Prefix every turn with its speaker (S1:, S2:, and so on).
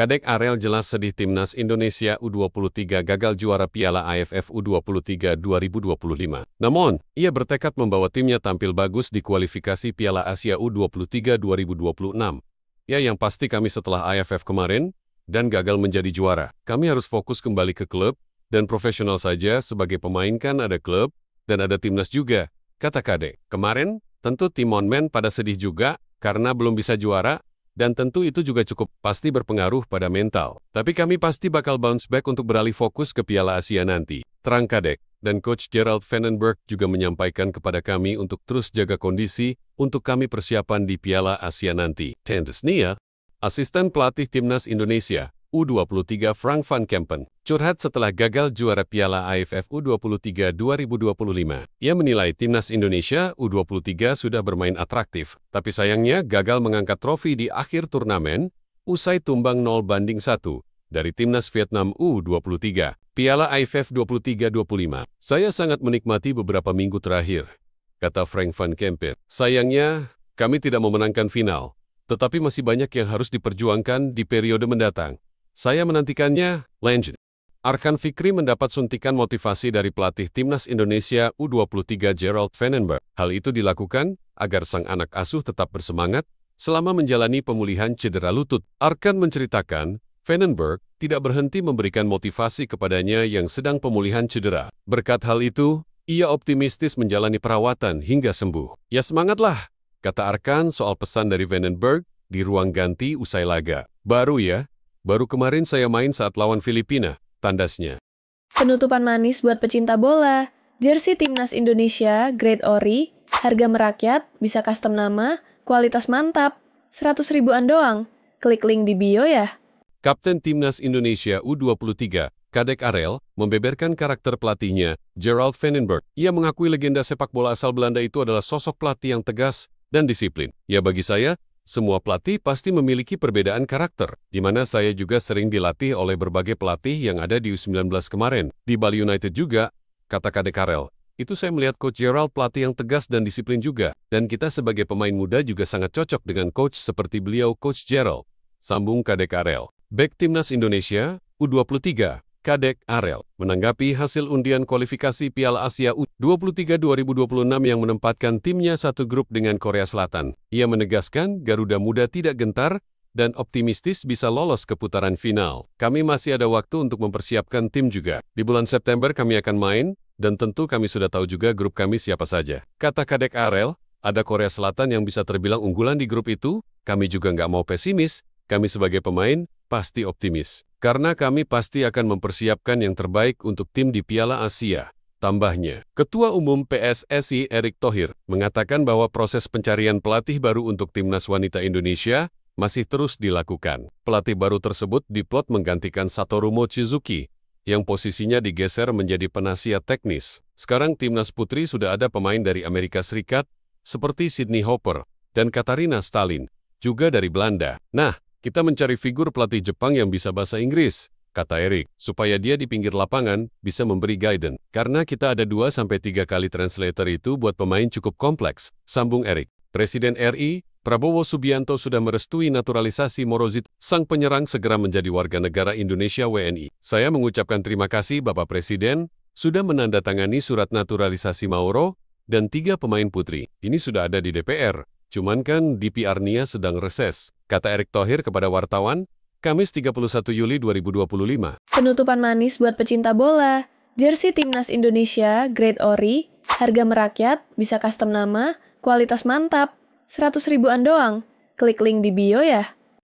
S1: Kadek Arel jelas sedih timnas Indonesia U23 gagal juara Piala AFF U23 2025. Namun, ia bertekad membawa timnya tampil bagus di kualifikasi Piala Asia U23 2026. Ya, yang pasti kami setelah AFF kemarin dan gagal menjadi juara. Kami harus fokus kembali ke klub dan profesional saja. Sebagai pemain kan ada klub dan ada timnas juga, kata Kadek. Kemarin, tentu tim Monmen pada sedih juga karena belum bisa juara. Dan tentu itu juga cukup pasti berpengaruh pada mental. Tapi kami pasti bakal bounce back untuk beralih fokus ke Piala Asia nanti, terang Kadek. Dan Coach Gerald Vandenberg juga menyampaikan kepada kami untuk terus jaga kondisi untuk kami persiapan di Piala Asia nanti. Tendes Nia, asisten pelatih timnas Indonesia U23 Frank van Kempen, curhat setelah gagal juara Piala AFF U23 2025. Ia menilai timnas Indonesia U23 sudah bermain atraktif, tapi sayangnya gagal mengangkat trofi di akhir turnamen, usai tumbang 0-1 dari timnas Vietnam U23. Piala AFF 23-25. Saya sangat menikmati beberapa minggu terakhir, kata Frank van Kempen. Sayangnya, kami tidak memenangkan final, tetapi masih banyak yang harus diperjuangkan di periode mendatang. Saya menantikannya, lanjut. Arkan Fikri mendapat suntikan motivasi dari pelatih timnas Indonesia U23 Gerald Vandenberg. Hal itu dilakukan agar sang anak asuh tetap bersemangat selama menjalani pemulihan cedera lutut. Arkan menceritakan, Vandenberg tidak berhenti memberikan motivasi kepadanya yang sedang pemulihan cedera. Berkat hal itu, ia optimistis menjalani perawatan hingga sembuh. Ya semangatlah, kata Arkan soal pesan dari Vandenberg di ruang ganti usai laga. Baru kemarin saya main saat lawan Filipina, tandasnya.
S2: Penutupan manis buat pecinta bola. Jersey timnas Indonesia, grade ori, harga merakyat, bisa custom nama, kualitas mantap, 100 ribuan doang. Klik link di bio ya.
S1: Kapten timnas Indonesia U23, Kadek Arel, membeberkan karakter pelatihnya, Gerald Vandenberg. Ia mengakui legenda sepak bola asal Belanda itu adalah sosok pelatih yang tegas dan disiplin. Ya bagi saya, semua pelatih pasti memiliki perbedaan karakter, di mana saya juga sering dilatih oleh berbagai pelatih yang ada di U19 kemarin. Di Bali United juga, kata Kadek Arel, itu saya melihat Coach Gerald pelatih yang tegas dan disiplin juga. Dan kita sebagai pemain muda juga sangat cocok dengan coach seperti beliau Coach Gerald, sambung Kadek Arel. Bek timnas Indonesia, U23, Kadek Arel, menanggapi hasil undian kualifikasi Piala Asia U23 2026 yang menempatkan timnya satu grup dengan Korea Selatan. Ia menegaskan Garuda Muda tidak gentar dan optimistis bisa lolos ke putaran final. Kami masih ada waktu untuk mempersiapkan tim juga. Di bulan September kami akan main, dan tentu kami sudah tahu juga grup kami siapa saja. Kata Kadek Arel, ada Korea Selatan yang bisa terbilang unggulan di grup itu, kami juga nggak mau pesimis, kami sebagai pemain pasti optimis. Karena kami pasti akan mempersiapkan yang terbaik untuk tim di Piala Asia, tambahnya. Ketua Umum PSSI Erick Thohir mengatakan bahwa proses pencarian pelatih baru untuk timnas wanita Indonesia masih terus dilakukan. Pelatih baru tersebut diplot menggantikan Satoru Mochizuki, yang posisinya digeser menjadi penasihat teknis. Sekarang timnas putri sudah ada pemain dari Amerika Serikat, seperti Sydney Hopper dan Katarina Stalin, juga dari Belanda. Nah, kita mencari figur pelatih Jepang yang bisa bahasa Inggris, kata Erick, supaya dia di pinggir lapangan bisa memberi guidance. Karena kita ada 2-3 kali translator itu buat pemain cukup kompleks, sambung Erick. Presiden RI, Prabowo Subianto sudah merestui naturalisasi Morozit, sang penyerang segera menjadi warga negara Indonesia WNI. Saya mengucapkan terima kasih Bapak Presiden, sudah menandatangani surat naturalisasi Mauro, dan 3 pemain putri. Ini sudah ada di DPR. Cuman kan DPR-nya sedang reses, kata Erick Thohir kepada wartawan, Kamis 31 Juli 2025.
S2: Penutupan manis buat pecinta bola. Jersey timnas Indonesia, grade ori, harga merakyat, bisa custom nama, kualitas mantap, 100 ribuan doang. Klik link di bio ya.